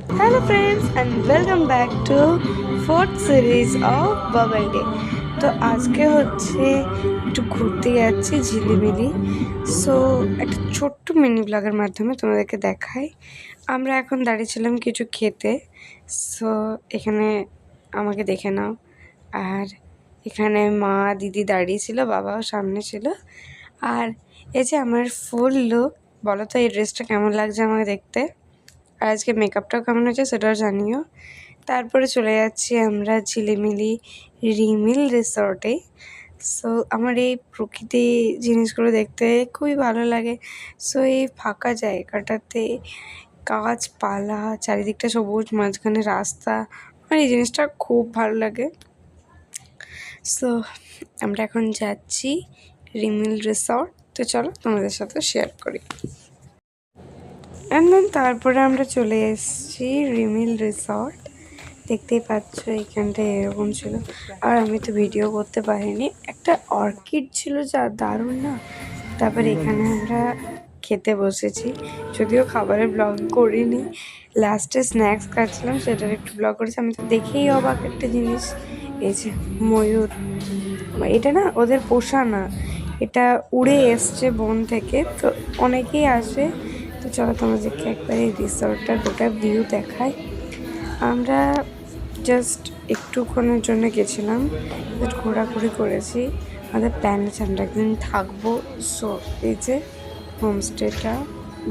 Hello friends and welcome back to fourth series of Bubble Day. তো আজকে হচ্ছে একটু ঘুরতে যাচ্ছি ঝিলিমিলি। সো একটা ছোট্ট মিনি ব্লগের মাধ্যমে তোমাদেরকে দেখাই। আমরা এখন দাঁড়িয়েছিলাম কিছু খেতে। সো এখানে আমাকে দেখে নাও। আর এখানে মা দিদি দাঁড়িয়েছিল, বাবাও সামনে ছিল। আর এই যে আমার ফুল লুক, বলো তো এই ড্রেসটা কেমন লাগছে আমাকে দেখতে, আর আজকে মেকআপটাও কেমন হয়েছে সেটাও জানিও। তারপরে চলে যাচ্ছি আমরা ঝিলিমিলি রিমিল রিসর্টে। সো আমার এই প্রকৃতি জিনিসগুলো দেখতে খুবই ভালো লাগে। সো এই ফাঁকা জায়গাটাতে গাছপালা, চারিদিকটা সবুজ, মাঝখানে রাস্তা, আমার এই জিনিসটা খুব ভালো লাগে। সো আমরা এখন যাচ্ছি রিমিল রিসর্ট। তো চলো তোমাদের সাথে শেয়ার করি। অ্যান্ড দেন তারপরে আমরা চলে এসেছি রিমিল রিসর্ট। দেখতেই পাচ্ছ এখানটা এরকম ছিল, আর আমি তো ভিডিও করতে পারিনি। একটা অর্কিড ছিল যা দারুণ না। তারপরে এখানে আমরা খেতে বসেছি, যদিও খাবারের ব্লগ করিনি, লাস্টে স্ন্যাক্স খাচ্ছিলাম সেটার একটু ব্লগ করেছি। আমি তো দেখেই অবাক একটা জিনিস, এই যে ময়ূর, এটা না ওদের পোষা না, এটা উড়ে এসছে বন থেকে। তো অনেকেই আসে। তো চলো তোমাদেরকে একবার এই রিসর্টটার গোটা ভিউ দেখাই। আমরা জাস্ট একটুক্ষণের জন্য গেছিলাম, জাস্ট ঘোরাঘুরি করেছি। আমাদের প্ল্যান আছে আমরা একদিন থাকবো। সো এই যে হোমস্টেটা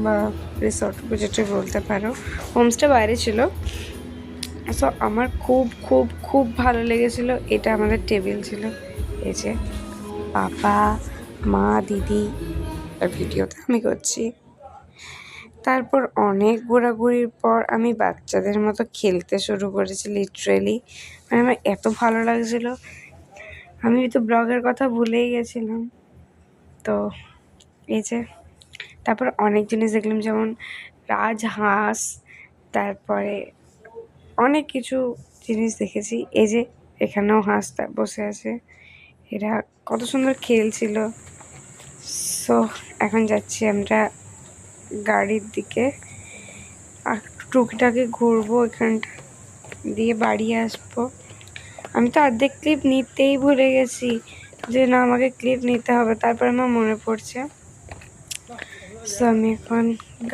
বা রিসর্ট যেটা বলতে পারো, হোমস্টে বাইরে ছিল। সো আমার খুব খুব খুব ভালো লেগেছিলো। এটা আমাদের টেবিল ছিল, এই যে পাপা, মা, দিদি, আর ভিডিওতে আমি করছি। তারপর অনেক ঘোরাঘুরির পর আমি বাচ্চাদের মতো খেলতে শুরু করেছি লিটারেলি। মানে আমার এত ভালো লাগছিলো, আমি তো ব্লগের কথা ভুলেই গেছিলাম। তো এই যে তারপর অনেক জিনিস দেখলাম, যেমন রাজহাঁস, তারপরে অনেক কিছু জিনিস দেখেছি। এই যে এখানেও হাঁসটা বসে আছে, এরা কত সুন্দর খেলছিল। সো এখন যাচ্ছি আমরা গাড়ির দিকে, আর টুকিটাকি ঘুরবো, এখানটা দিয়ে বাড়ি আসবো। আমি তো অর্ধেক ক্লিপ নিতেই ভুলে গেছি, যে না আমাকে ক্লিপ নিতে হবে। তারপর আমার মনে পড়ছে। সো আমি এখন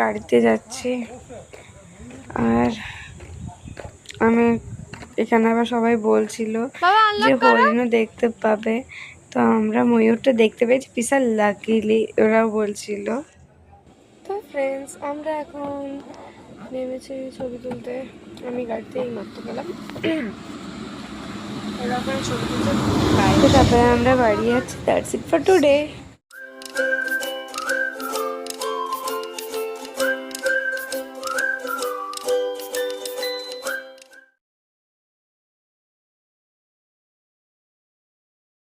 গাড়িতে যাচ্ছি। আর আমি এখানে আবার সবাই বলছিল যে হরিণও দেখতে পাবে, তো আমরা ময়ূরটা দেখতে পেয়েছি, বিশাল লাকিলি ওরাও বলছিল। তো ফ্রেন্ডস, আমরা এখন নেমেছি ছবি তুলতে। আমি গাড়িতে এই মাত্র গেলাম, ছবি তুলতে। তারপরে আমরা বাড়ি যাচ্ছি। That's it for today.